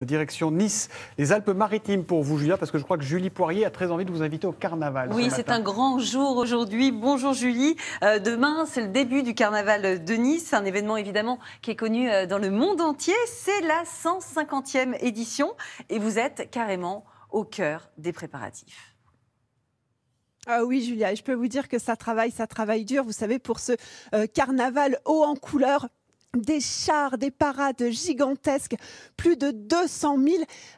Direction Nice, les Alpes-Maritimes pour vous, Julia, parce que je crois que Julie Poirier a très envie de vous inviter au carnaval. Oui, c'est un grand jour aujourd'hui. Bonjour Julie. Demain, c'est le début du carnaval de Nice, un événement évidemment qui est connu dans le monde entier. C'est la 150e édition et vous êtes carrément au cœur des préparatifs. Ah oui, Julia, et je peux vous dire que ça travaille dur. Vous savez, pour ce carnaval haut en couleurs, des chars, des parades gigantesques, plus de 200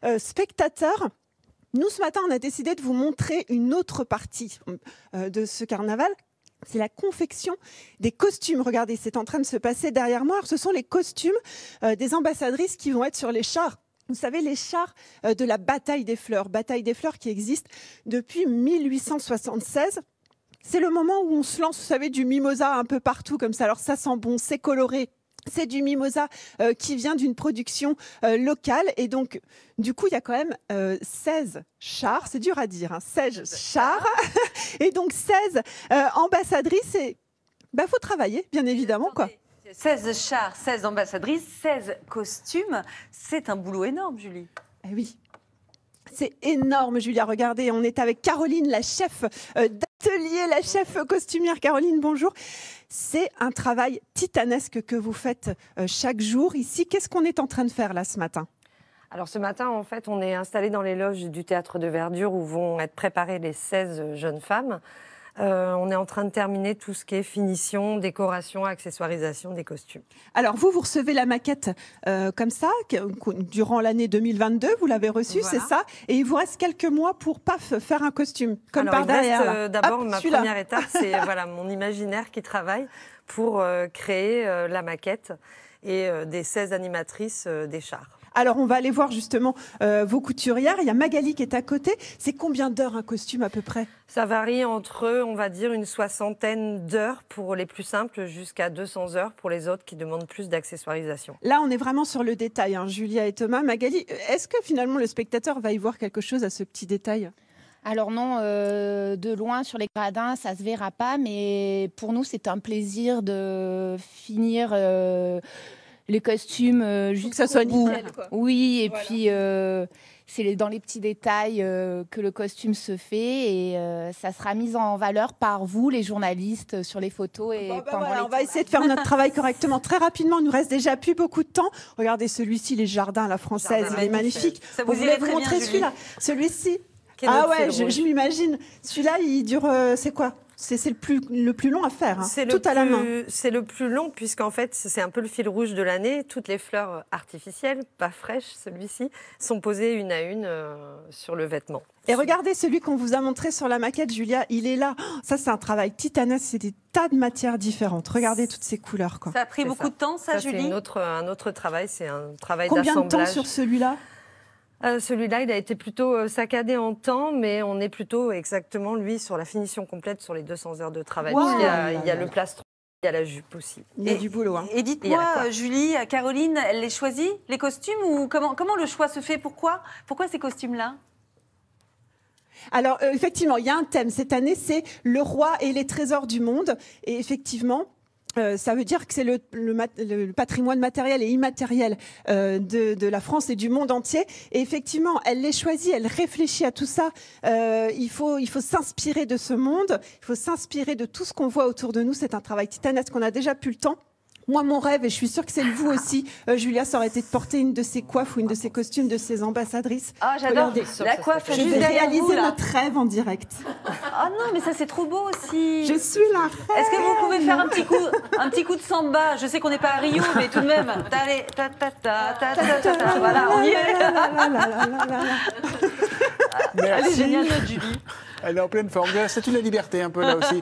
000 spectateurs. Nous, ce matin, on a décidé de vous montrer une autre partie de ce carnaval. C'est la confection des costumes. Regardez, c'est en train de se passer derrière moi. Alors, ce sont les costumes des ambassadrices qui vont être sur les chars. Vous savez, les chars de la bataille des fleurs qui existe depuis 1876. C'est le moment où on se lance, vous savez, du mimosa un peu partout comme ça. Alors ça sent bon, c'est coloré. C'est du mimosa qui vient d'une production locale. Et donc, du coup, il y a quand même 16 chars. C'est dur à dire, hein, 16 chars. Et donc, 16 ambassadrices. Et faut travailler, bien évidemment, quoi. 16 chars, 16 ambassadrices, 16 costumes. C'est un boulot énorme, Julie. Eh oui. C'est énorme, Julia. Regardez, on est avec Caroline, la chef d'atelier, la chef costumière. Caroline, bonjour. C'est un travail titanesque que vous faites chaque jour ici. Qu'est-ce qu'on est en train de faire là ce matin ? Alors ce matin, en fait, on est installé dans les loges du Théâtre de Verdure où vont être préparées les 16 jeunes femmes. On est en train de terminer tout ce qui est finition, décoration, accessoirisation des costumes. Alors vous recevez la maquette comme ça, durant l'année 2022, vous l'avez reçue, voilà. C'est ça. Et il vous reste quelques mois pour faire un costume, comme par derrière. D'abord, ma première étape, c'est voilà, mon imaginaire qui travaille pour créer la maquette et des 16 animatrices des chars. Alors, on va aller voir justement vos couturières. Il y a Magali qui est à côté. C'est combien d'heures un costume à peu près ? Ça varie entre, on va dire, une 60aine d'heures pour les plus simples jusqu'à 200 heures pour les autres qui demandent plus d'accessoirisation. Là, on est vraiment sur le détail, hein, Julia et Thomas. Magali, est-ce que finalement le spectateur va y voir quelque chose à ce petit détail ? Alors non, de loin sur les gradins, ça se verra pas. Mais pour nous, c'est un plaisir de finir... les costumes juste que ça soit nickel, quoi. Oui, et voilà. Puis c'est dans les petits détails que le costume se fait et ça sera mis en valeur par vous, les journalistes, sur les photos. Et voilà, on va essayer de faire notre travail correctement. Très rapidement, il nous reste déjà plus beaucoup de temps. Regardez celui-ci, les jardins à la française, il est magnifique. Ça vous voulez vous montrer celui-là ? Celui-ci. Ah ouais, je m'imagine. Celui-là, il dure, c'est quoi ? C'est le plus long à faire, hein, tout à la main. C'est le plus long puisqu'en fait, c'est un peu le fil rouge de l'année. Toutes les fleurs artificielles, pas fraîches, celui-ci, sont posées une à une sur le vêtement. Et regardez celui qu'on vous a montré sur la maquette, Julia, il est là. Ça, c'est un travail titanesque, c'est des tas de matières différentes. Regardez toutes ces couleurs, quoi. Ça a pris beaucoup de temps, ça, Julie ? C'est un autre travail, c'est un travail d'assemblage. Combien de temps sur celui-là ? Celui-là, il a été plutôt saccadé en temps, mais on est plutôt exactement, lui, sur la finition complète sur les 200 heures de travail. Wow. Il y a le plastron, il y a la jupe aussi. Il y a du boulot. Hein. Et dites-moi, Julie, Caroline, elle les choisit, les costumes, ou comment le choix se fait ? Pourquoi ces costumes-là ? Alors, effectivement, il y a un thème. Cette année, c'est le roi et les trésors du monde. Et effectivement... ça veut dire que c'est le patrimoine matériel et immatériel de la France et du monde entier. Et effectivement, elle les choisit, elle réfléchit à tout ça. Il faut s'inspirer de ce monde, il faut s'inspirer de tout ce qu'on voit autour de nous. C'est un travail titanesque qu'on a déjà plus le temps. Moi, mon rêve, et je suis sûre que c'est le vous aussi, Julia, ça aurait été de porter une de ses coiffes ou une de ses costumes de ses ambassadrices. Ah, j'adore la coiffe. Je vais réaliser notre rêve en direct. Ah non, mais ça, c'est trop beau aussi. Je suis la reine. Est-ce que vous pouvez faire un petit coup de samba ? Je sais qu'on n'est pas à Rio, mais tout de même. Allez, voilà, on y est. Merci. Elle est géniale, notre Julie. Elle est en pleine forme. C'est une liberté un peu là aussi.